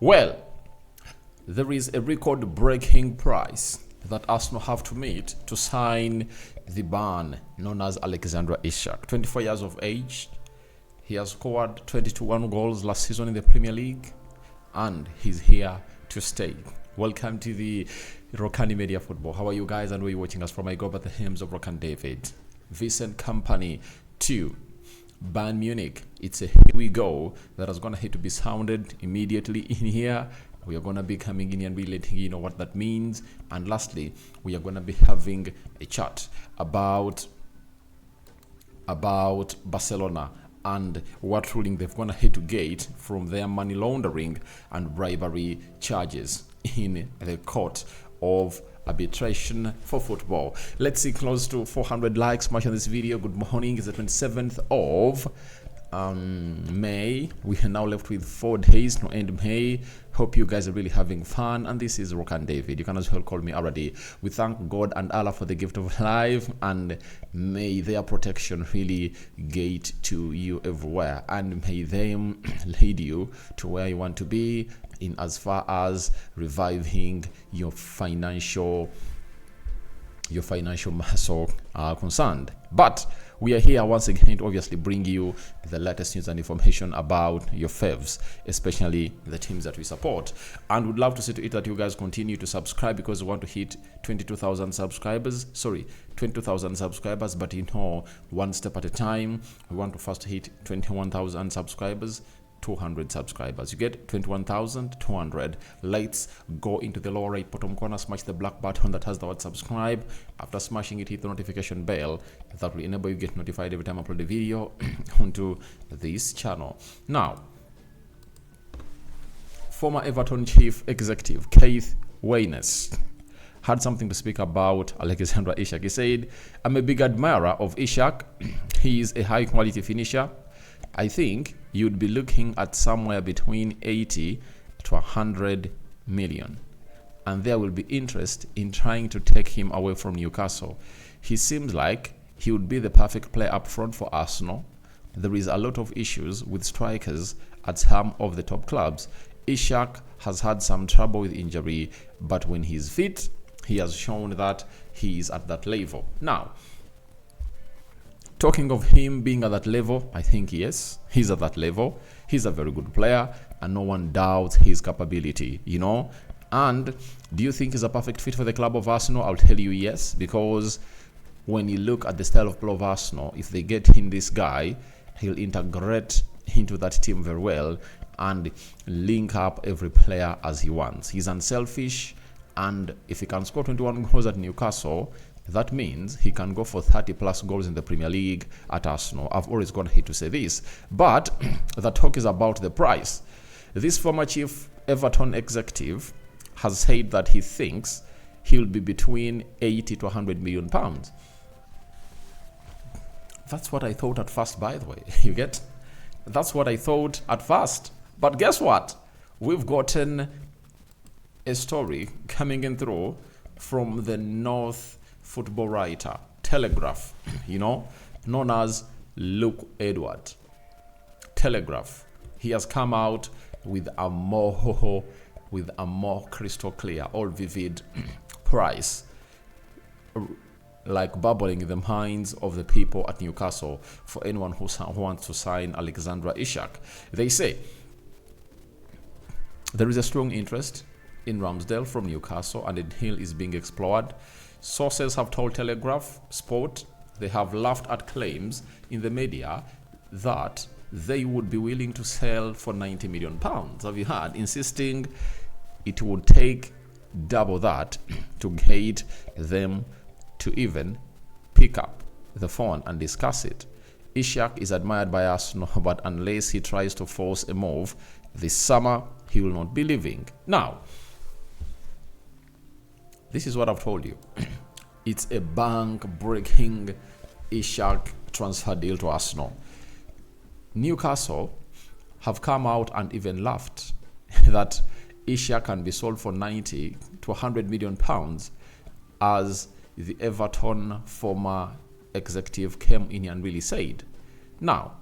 Well, there is a record-breaking price that Arsenal have to meet to sign the Bayern known as Alexander Isak. 24 years of age. He has scored 22 goals last season in the Premier League, and he's here to stay. Welcome to the Rokani Media Football. How are you guys, and where are you watching us from? I go by the names of Rokani David. Vincent Kompany to Bayern Munich. It's a here we go that is going to have to be sounded immediately in here. We are going to be coming in and be letting you know what that means. And lastly, we are going to be having a chat about Barcelona and what ruling they've gone ahead to get from their money laundering and bribery charges in the court of arbitration for football. Let's see, close to 400 likes much on this video. Good morning. It's the 27th of May. We are now left with 4 days to end May. Hope you guys are really having fun. And this is Rokani David. You can as well call me already. We thank God and Allah for the gift of life, and may their protection really get to you everywhere, and may them lead you to where you want to be in as far as reviving your financial muscle are concerned. But we are here once again to obviously bring you the latest news and information about your faves, especially the teams that we support. And would love to see to it that you guys continue to subscribe, because we want to hit 22,000 subscribers. Sorry, 20,000 subscribers, but one step at a time. We want to first hit 21,000 subscribers. 200 subscribers. You get 21,200. Let's go into the lower right bottom corner, smash the black button that has the word subscribe. After smashing it, hit the notification bell. That will enable you to get notified every time I upload a video onto this channel. Now, former Everton chief executive Keith Waynes had something to speak about Alexander Isak. He said, "I'm a big admirer of Isak. He is a high quality finisher. I think you'd be looking at somewhere between 80 to 100 million. And there will be interest in trying to take him away from Newcastle. He seems like he would be the perfect player up front for Arsenal. There is a lot of issues with strikers at some of the top clubs. Isak has had some trouble with injury, but when he's fit, he has shown that he is at that level." Now, talking of him being at that level, I think yes, he's at that level. He's a very good player, and no one doubts his capability, And do you think he's a perfect fit for the club of Arsenal? I'll tell you yes, because when you look at the style of play of Arsenal, if they get in this guy, he'll integrate into that team very well and link up every player as he wants. He's unselfish, and if he can score 21 goals at Newcastle, that means he can go for 30 plus goals in the Premier League at Arsenal. I've always gone here to say this, but the talk is about the price. This former chief Everton executive has said that he thinks he'll be between 80 to 100 million pounds. That's what I thought at first, by the way. You get? That's what I thought at first. But guess what? We've gotten a story coming in through from the North football writer, Telegraph, known as Luke Edward. Telegraph. He has come out with a more crystal clear, all vivid price, like bubbling in the minds of the people at Newcastle for anyone who wants to sign Alexander Isak. They say there is a strong interest in Ramsdale from Newcastle, and the deal is being explored. Sources have told Telegraph Sport they have laughed at claims in the media that they would be willing to sell for 90 million pounds. Have you heard? Insisting it would take double that to get them to even pick up the phone and discuss it. Isak is admired by Arsenal, but unless he tries to force a move this summer, he will not be leaving. Now, this is what I've told you. It's a bank-breaking Isak transfer deal to Arsenal. Newcastle have come out and even laughed that Isak can be sold for 90 to 100 million pounds, as the Everton former executive came in and really said. Now,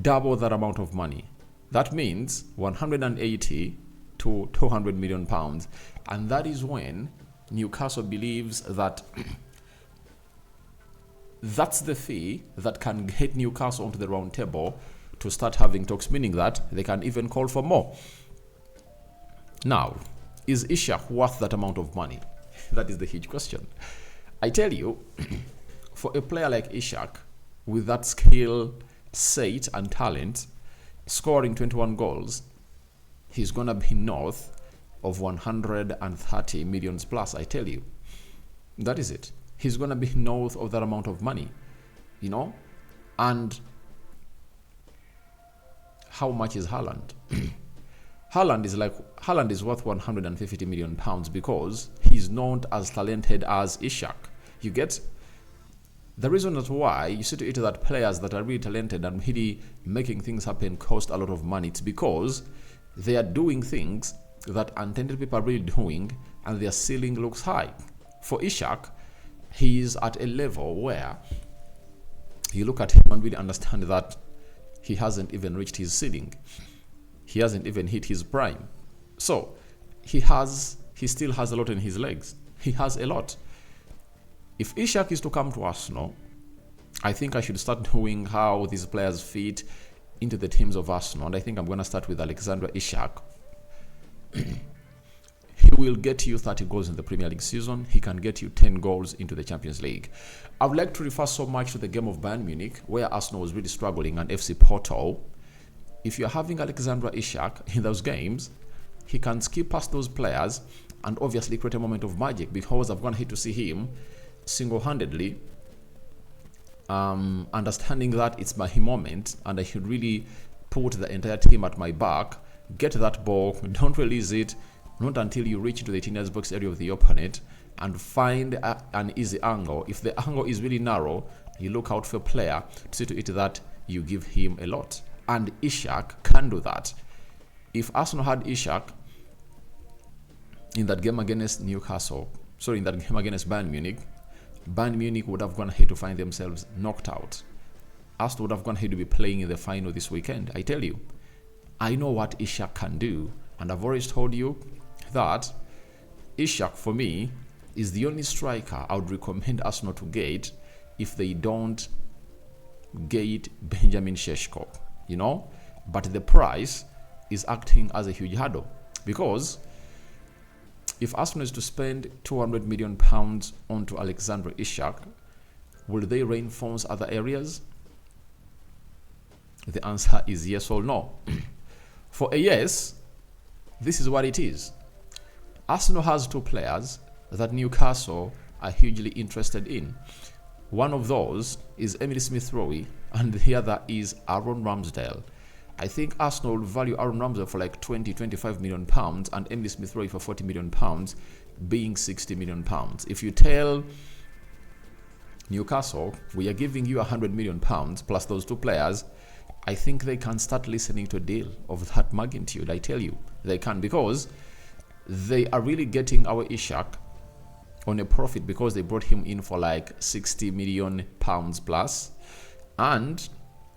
double that amount of money That means 180 to 200 million pounds. And that is when Newcastle believes that that's the fee that can get Newcastle onto the round table to start having talks, meaning that they can even call for more. Now, is Isak worth that amount of money? That is the huge question. I tell you, for a player like Isak, with that skill, set, and talent, scoring 21 goals, he's going to be north of 130 millions plus, I tell you. That is it. He's going to be north of that amount of money, you know? And how much is Haaland? Haaland is worth 150 million pounds because he's not as talented as Isak. You get? The reason that's why you see to it that players that are really talented and really making things happen cost a lot of money. It's because they are doing things that untalented people are really doing and their ceiling looks high. For Isak, he is at a level where you look at him and really understand that he hasn't even reached his ceiling. He hasn't even hit his prime. So he still has a lot in his legs. He has a lot. If Isak is to come to Arsenal, I think I should start knowing how these players fit into the teams of Arsenal. And I think I'm going to start with Alexander Isak. He will get you 30 goals in the Premier League season. He can get you 10 goals into the Champions League. I would like to refer so much to the game of Bayern Munich, where Arsenal was really struggling, and FC Porto. If you're having Alexander Isak in those games, he can skip past those players and obviously create a moment of magic, because I've gone here to see him single-handedly understanding that it's my moment and I should really put the entire team at my back, get that ball, don't release it, not until you reach into the 18 yards box area of the opponent, and find an easy angle. If the angle is really narrow, you look out for a player to see to it that you give him a lot. And Isak can do that. If Arsenal had Isak in that game against in that game against Bayern Munich would have gone ahead to find themselves knocked out. Arsenal would have gone ahead to be playing in the final this weekend. I tell you, I know what Isak can do, and I've always told you that Isak, for me, is the only striker I would recommend Arsenal to get if they don't get Benjamin Šeško, you know? But the price is acting as a huge hurdle, because if Arsenal is to spend 200 million pounds onto Alexander Isak, will they reinforce other areas? The answer is yes or no. For a yes, this is what it is. Arsenal has two players that Newcastle are hugely interested in. One of those is Emile Smith-Rowe, and the other is Aaron Ramsdale. I think Arsenal will value Aaron Ramsdale for like 20-25 million pounds and Emile Smith-Rowe for 40 million pounds, being 60 million pounds. If you tell Newcastle, we are giving you 100 million pounds plus those two players, I think they can start listening to a deal of that magnitude. I tell you, they can, because they are really getting our Isak on a profit, because they brought him in for like 60 million pounds plus, and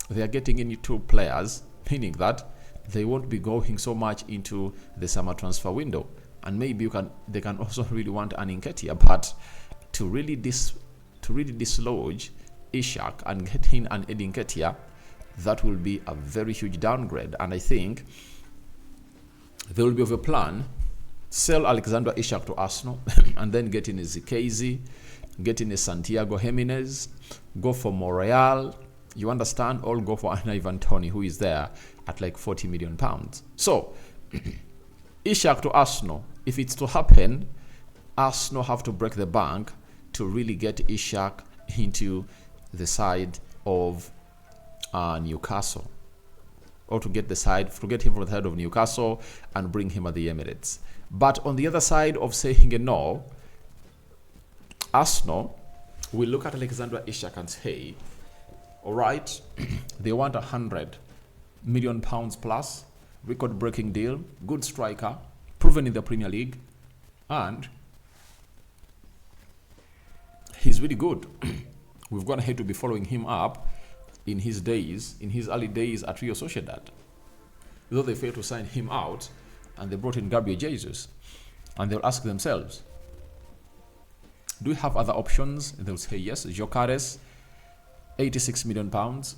they are getting in two players, meaning that they won't be going so much into the summer transfer window. And maybe they can also really want an Nketiah, but to really dislodge Isak and get in an Nketiah, that will be a very huge downgrade. And I think there will be of a plan: sell Alexander Isak to Arsenal and then get in a Zikezi, get in a Santiago Jimenez, go for Monreal, you understand, or go for an Ivan Toney, who is there at like 40 million pounds. So Isak to Arsenal, if it's to happen, Arsenal have to break the bank to really get Isak into the side of Newcastle, or to get him from the side of Newcastle and bring him at the Emirates. But on the other side of saying a no, Arsenal will look at Alexander Isak and say, all right, they want 100 million pounds plus, record-breaking deal, good striker, proven in the Premier League, and he's really good. We've gone ahead to be following him up in his early days at Real Sociedad. though they failed to sign him out, and they brought in Gabriel Jesus, and they'll ask themselves, do we have other options? And they'll say yes. Jokares, 86 million pounds.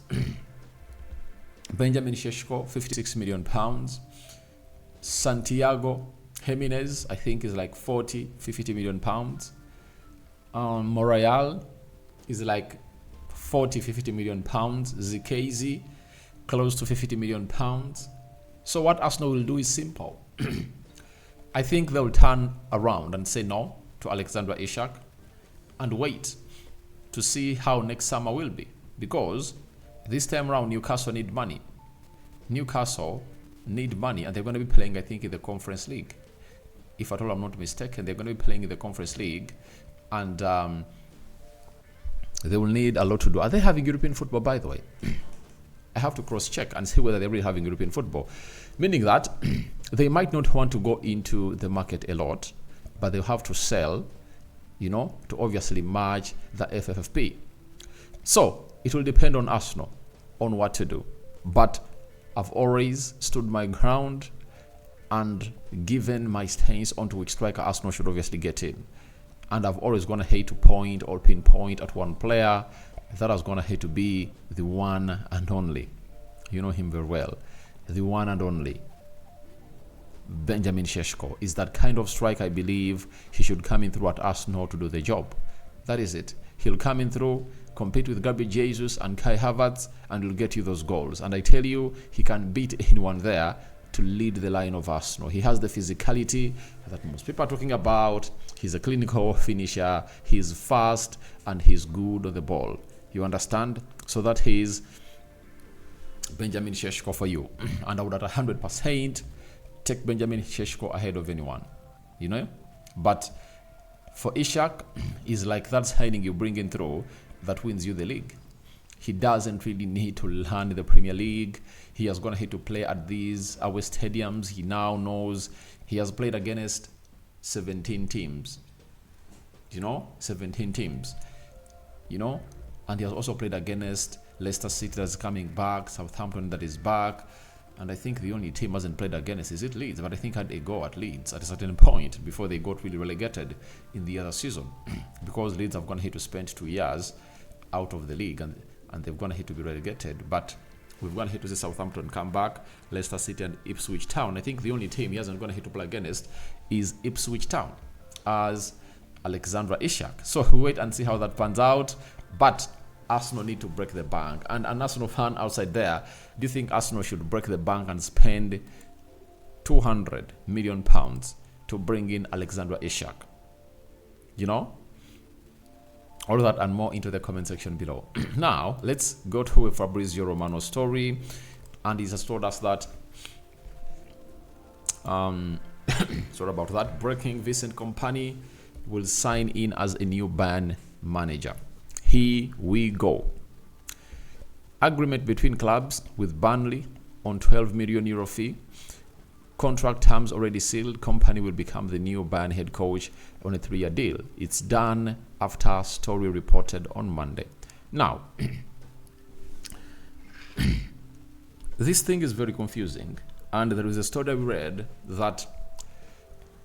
Benjamin Sheshko, 56 million pounds. Santiago Jimenez, I think, is like 50 million pounds. Morayal is like 50 million pounds. Zikezi, close to 50 million pounds. So what Arsenal will do is simple. I think they'll turn around and say no to Alexander Isak and wait to see how next summer will be. Because this time around, Newcastle need money. Newcastle need money, and they're going to be playing, I think, in the Conference League. If at all I'm not mistaken, they're going to be playing in the Conference League, and they will need a lot to do. Are they having European football, by the way? I have to cross-check and see whether they're really having European football. Meaning that they might not want to go into the market a lot, but they'll have to sell, to obviously match the FFP. So it will depend on Arsenal on what to do. But I've always stood my ground and given my stance onto which striker Arsenal should obviously get in. And I've always gone ahead to point or pinpoint at one player that I was going to hate to be the one and only. You know him very well. The one and only Benjamin Sheshko is that kind of striker. I believe he should come in through at Arsenal to do the job. That is it. He'll come in through, compete with Gabriel Jesus and Kai Havertz, and will get you those goals. And I tell you, he can beat anyone there to lead the line of Arsenal. He has the physicality that most people are talking about. He's a clinical finisher. He's fast and he's good on the ball. You understand? So that is Benjamin Sheshko for you. And I would at 100% take Benjamin Sheshko ahead of anyone. But for Isak, is like that signing you bring in through that wins you the league. He doesn't really need to learn the Premier League. He has gone ahead to play at these away stadiums. He now knows he has played against 17 teams. 17 teams. And he has also played against Leicester City that's coming back, Southampton that is back. And I think the only team hasn't played against is it Leeds, but I think had a go at Leeds at a certain point before they got really relegated in the other season, because Leeds have gone ahead to spend 2 years out of the league and they've gone ahead to be relegated. But we've gone ahead to see Southampton come back, Leicester City and Ipswich Town. I think the only team he hasn't gone ahead to play against is Ipswich Town as Alexander Isak. So we wait and see how that pans out. But Arsenal need to break the bank. And an Arsenal fan outside there, do you think Arsenal should break the bank and spend £200 million to bring in Alexander Isak? All that and more into the comment section below. Now, let's go to a Fabrizio Romano story. And he has told us that, sorry about that, breaking Vincent Kompany will sign in as a new Bayern manager. Here we go. Agreement between clubs with Burnley on €12 million fee. Contract terms already sealed. Kompany will become the new Bayern head coach on a 3-year deal. It's done after story reported on Monday. Now, this thing is very confusing. And there is a story I read that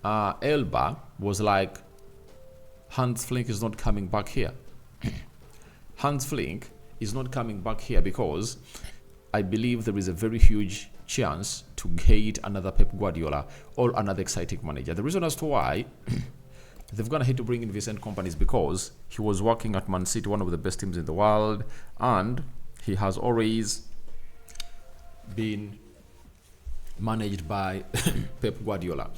Elba was like, Hans Flink is not coming back here. Hans Flink is not coming back here because I believe there is a very huge chance to get another Pep Guardiola or another exciting manager. The reason as to why they've gone ahead to bring in Vincent Kompany is because he was working at Man City, one of the best teams in the world, and he has always been managed by Pep Guardiola.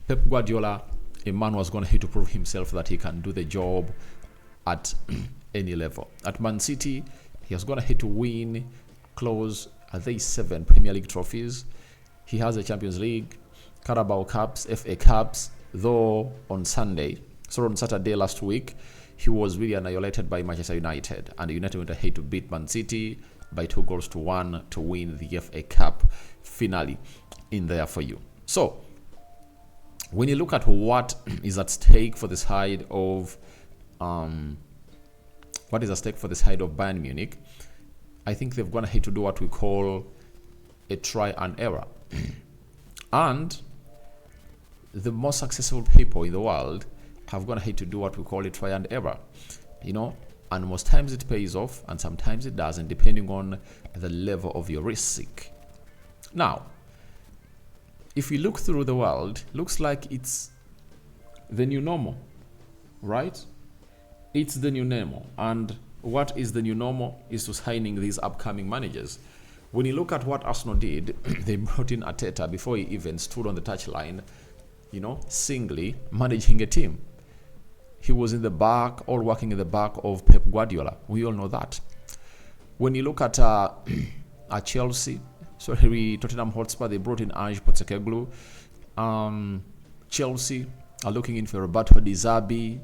Pep Guardiola, a man who has gone ahead to prove himself that he can do the job at any level. At Man City, he has gone ahead to win close, 7 Premier League trophies. He has a Champions League, Carabao Cups, FA Cups, though on Saturday last week, he was really annihilated by Manchester United, and United went ahead to beat Man City by 2-1 to win the FA Cup finale in there for you. So, when you look at what is at stake for the side of Bayern Munich, I think they've gone ahead to do what we call a try and error. And the most successful people in the world have gone ahead to do what we call a try and error, and most times it pays off and sometimes it doesn't, depending on the level of your risk. Now, if you look through the world, looks like it's the new normal, right? It's the new normal. And what is the new normal is to signing these upcoming managers. When you look at what Arsenal did, they brought in Arteta before he even stood on the touchline, singly managing a team. He was in the back, all working in the back of Pep Guardiola. We all know that. When you look at Chelsea, Tottenham Hotspur, they brought in Ange Postecoglou. Chelsea are looking in for Roberto Di Zerbi.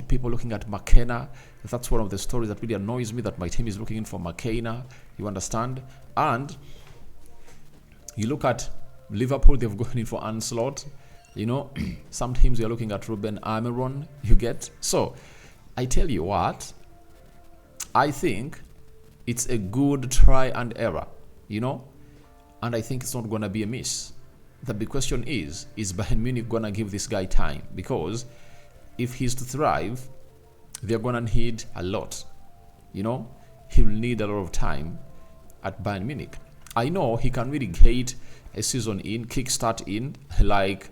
People looking at McKenna. That's one of the stories that really annoys me, that my team is looking in for McKenna. You understand? And you look at Liverpool, they've gone in for Ancelotti. Some teams you're looking at Ruben Almiron. You get? So, I tell you what, I think it's a good try and error, and I think it's not going to be a miss. The big question is Bayern Munich going to give this guy time? Because if he's to thrive, they're going to need a lot. He'll need a lot of time at Bayern Munich. I know he can really get a season in, kickstart in, like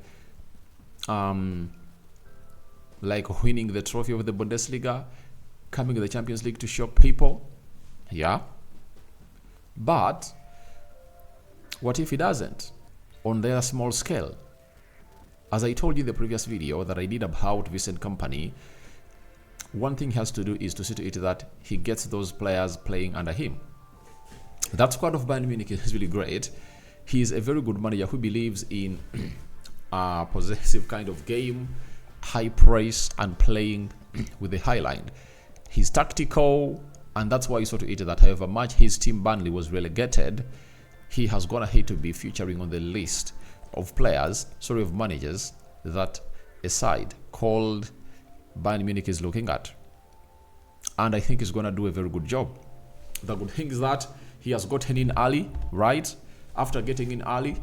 winning the trophy of the Bundesliga, coming to the Champions League to shock people. Yeah. But what if he doesn't? On their small scale. As I told you in the previous video that I did about Vincent Kompany, one thing he has to do is to see to it that he gets those players playing under him. That squad of Bayern Munich is really great. He is a very good manager who believes in a possessive kind of game, high press, and playing with the high line. He's tactical, and that's why you saw to it that however much his team Burnley was relegated, he has gone ahead to be featuring on the list of managers that a side called Bayern Munich is looking at. And I think he's going to do a very good job. The good thing is that he has gotten in early, right? After getting in early,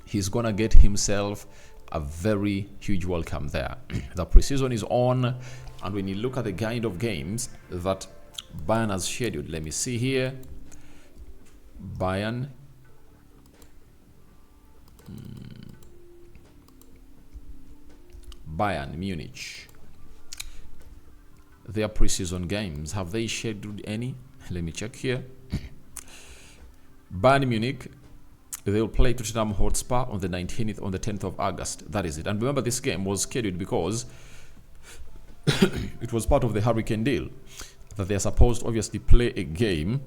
he's going to get himself a very huge welcome there. The preseason is on, and when you look at the kind of games that Bayern has scheduled, let me see here. Bayern Munich, their preseason games, have they scheduled any? Let me check here. Bayern Munich, they will play Tottenham Hotspur on the 19th, on the 10th of August. That is it. And remember, this game was scheduled because it was part of the Hurricane deal, that they are supposed to obviously play a game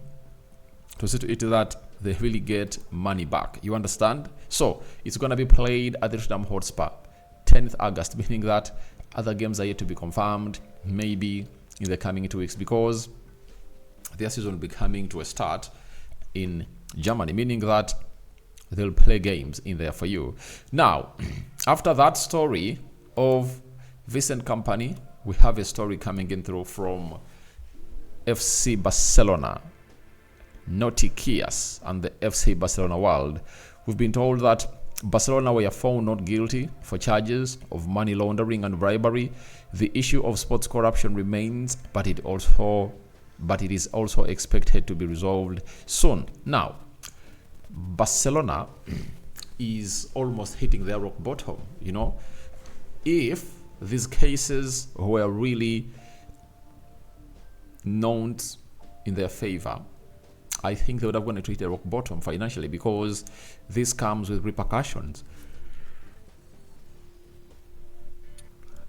to see to it that they really get money back. You understand? So it's going to be played at the Tottenham Hotspur, 10th August, meaning that other games are yet to be confirmed, maybe in the coming 2 weeks, because their season will be coming to a start in Germany, meaning that they'll play games in there for you. Now, after that story of Vincent Kompany, we have a story coming in through from FC Barcelona, Naughty Kias, and the FC Barcelona world. We've been told that Barcelona were found not guilty for charges of money laundering and bribery. The issue of sports corruption remains, but it is also expected to be resolved soon. Now, Barcelona is almost hitting their rock bottom. If these cases were really known in their favor, I think they would have gone to hit a rock bottom financially, because this comes with repercussions.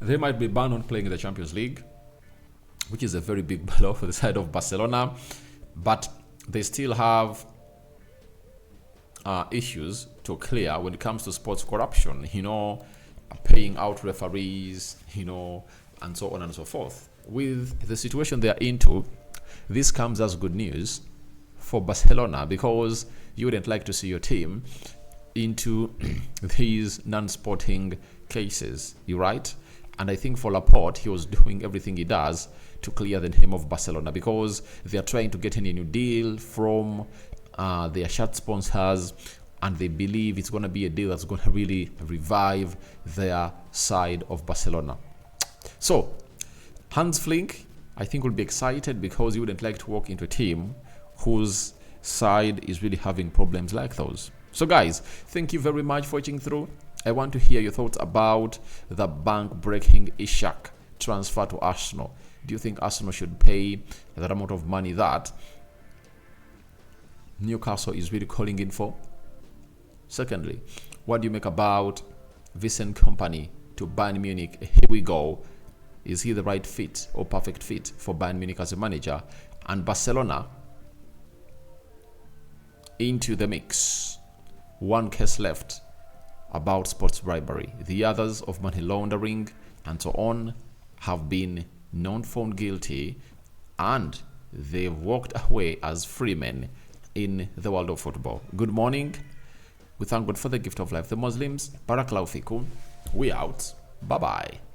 They might be banned on playing in the Champions League, which is a very big blow for the side of Barcelona, but they still have issues to clear when it comes to sports corruption, paying out referees, and so on and so forth. With the situation they are into, this comes as good news for Barcelona, because you wouldn't like to see your team into these non-sporting cases, you right? And I think for Laporte, he was doing everything he does to clear the name of Barcelona, because they are trying to get any new deal from their shirt sponsors, and they believe it's going to be a deal that's going to really revive their side of Barcelona. So, Hans Flick, I think, will be excited because he wouldn't like to walk into a team whose side is really having problems like those. So guys, thank you very much for watching through. I want to hear your thoughts about the bank-breaking Isak transfer to Arsenal. Do you think Arsenal should pay that amount of money that Newcastle is really calling in for? Secondly, what do you make about Vincent Kompany to Bayern Munich? Here we go. Is he the right fit or perfect fit for Bayern Munich as a manager? And Barcelona into the mix. One case left about sports bribery. The others of money laundering and so on have been not found guilty, and they've walked away as free men in the world of football. Good morning. We thank God for the gift of life. The Muslims, Barakallahu fikum. We out. Bye-bye.